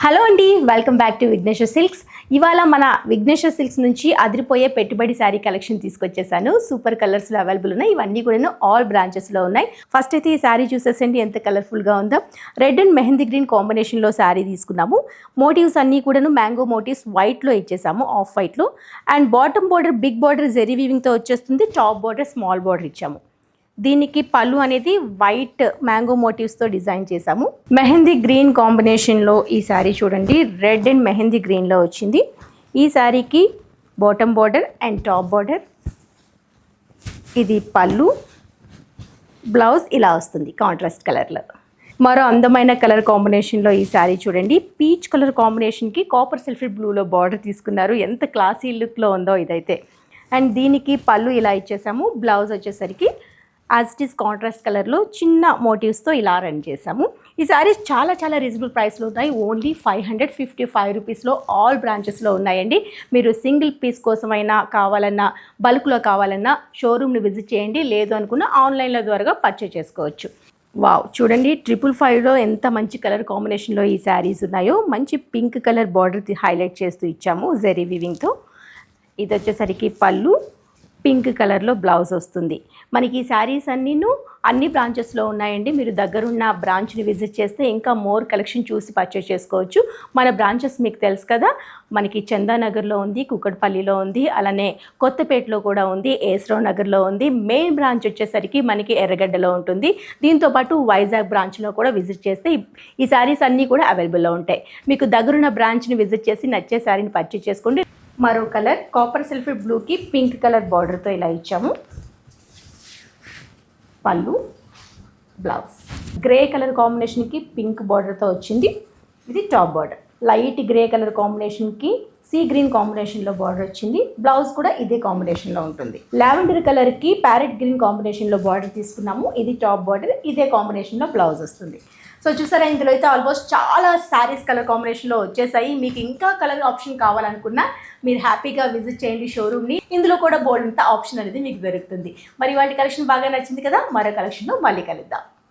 Hello అండి, welcome back to Vigneshwar silks. ఇవాళ మన విఘ్నేశ్వర్ సిల్క్స్ నుంచి అదిరిపోయే పెట్టుబడి శారీ కలెక్షన్ తీసుకొచ్చేసాను. సూపర్ కలర్స్లో అవైలబుల్ ఉన్నాయి. ఇవన్నీ కూడా ఆల్ బ్రాంచెస్లో ఉన్నాయి. ఫస్ట్ అయితే ఈ శారీ చూసేసండి ఎంత కలర్ఫుల్గా ఉందో. రెడ్ అండ్ మెహందీ గ్రీన్ కాంబినేషన్లో శారీ తీసుకున్నాము. మోటివ్స్ అన్నీ కూడా మ్యాంగో మోటివ్స్ వైట్లో ఇచ్చేసాము, ఆఫ్ వైట్లో. And bottom border big border zari వీవింగ్తో వచ్చేస్తుంది. టాప్ బార్డర్ స్మాల్ బార్డర్ ఇచ్చాము. దీనికి పళ్ళు అనేది వైట్ మ్యాంగో మోటివ్స్తో డిజైన్ చేసాము. మెహందీ గ్రీన్ కాంబినేషన్లో ఈ శారీ చూడండి, రెడ్ అండ్ మెహందీ గ్రీన్లో వచ్చింది. ఈ శారీకి bottom border and top border, ఇది పళ్ళు, బ్లౌజ్ ఇలా వస్తుంది కాంట్రాస్ట్ కలర్లో. మరో అందమైన కలర్ కాంబినేషన్లో ఈ శారీ చూడండి, పీచ్ కలర్ కాంబినేషన్కి కాపర్ సల్ఫేట్ బ్లూలో బార్డర్ తీసుకున్నారు. ఎంత క్లాసీ లుక్లో ఉందో ఇదైతే. అండ్ దీనికి పళ్ళు ఇలా ఇచ్చేసాము. బ్లౌజ్ వచ్చేసరికి యాజ్ ఇట్ ఈస్ కాంట్రాస్ట్ కలర్లో చిన్న మోటివ్స్తో ఇలా రన్ చేసాము. ఈ శారీస్ చాలా చాలా రీజనబుల్ ప్రైస్లో ఉన్నాయి. ఓన్లీ 555 రూపీస్లో ఆల్ బ్రాంచెస్లో ఉన్నాయండి. మీరు సింగిల్ పీస్ కోసమైనా కావాలన్నా, బల్క్లో కావాలన్నా షోరూమ్ని విజిట్ చేయండి. లేదు అనుకున్న ఆన్లైన్లో ద్వారా పర్చేస్ చేసుకోవచ్చు. వావ్, చూడండి 555లో ఎంత మంచి కలర్ కాంబినేషన్లో ఈ శారీస్ ఉన్నాయో. మంచి పింక్ కలర్ బార్డర్ హైలైట్ చేస్తూ ఇచ్చాము జెరీ వీవింగ్తో. ఇది వచ్చేసరికి పళ్ళు, పింక్ కలర్లో బ్లౌజ్ వస్తుంది. మనకి ఈ శారీస్ అన్ని బ్రాంచెస్లో ఉన్నాయండి. మీరు దగ్గరున్న బ్రాంచ్ని విజిట్ చేస్తే ఇంకా మోర్ కలెక్షన్ చూసి పర్చేస్ చేసుకోవచ్చు. మన బ్రాంచెస్ మీకు తెలుసు కదా, మనకి చందానగర్లో ఉంది, కుక్కడపల్లిలో ఉంది, అలానే కొత్తపేటలో కూడా ఉంది, ఏస్రావు నగర్లో ఉంది. మెయిన్ బ్రాంచ్ వచ్చేసరికి మనకి ఎర్రగడ్డలో ఉంటుంది. దీంతోపాటు వైజాగ్ బ్రాంచ్లో కూడా విజిట్ చేస్తే ఈ శారీస్ అన్నీ కూడా అవైలబుల్లో ఉంటాయి. మీకు దగ్గరున్న బ్రాంచ్ని విజిట్ చేసి నచ్చే శారీని పర్చేస్ చేసుకోండి. మరో కలర్ కాపర్ సల్ఫేట్ బ్లూకి పింక్ కలర్ బార్డర్తో ఇలా ఇచ్చాము. పళ్ళు, బ్లౌజ్ గ్రే కలర్ కాంబినేషన్కి పింక్ బార్డర్తో వచ్చింది. ఇది top border. Light grey colour కాంబినేషన్కి సీ గ్రీన్ కాంబినేషన్లో బార్డర్ వచ్చింది. బ్లౌజ్ కూడా ఇదే కాంబినేషన్లో ఉంటుంది. లావెండర్ కలర్కి ప్యారెట్ గ్రీన్ కాంబినేషన్లో బార్డర్ తీసుకున్నాము. ఇది టాప్ బార్డర్, ఇదే కాంబినేషన్లో బ్లౌజ్ వస్తుంది. సో చూసారా, ఇందులో అయితే ఆల్మోస్ట్ చాలా శారీస్ కలర్ కాంబినేషన్లో వచ్చేసాయి. మీకు ఇంకా కలర్ ఆప్షన్ కావాలనుకున్నా మీరు హ్యాపీగా విజిట్ చేయండి షోరూమ్ని. ఇందులో కూడా బోల్డ్ అంత ఆప్షన్ అనేది మీకు దొరుకుతుంది. మరి వాటి కలెక్షన్ బాగా నచ్చింది కదా, మరో కలెక్షన్లో మళ్ళీ కలుద్దాం.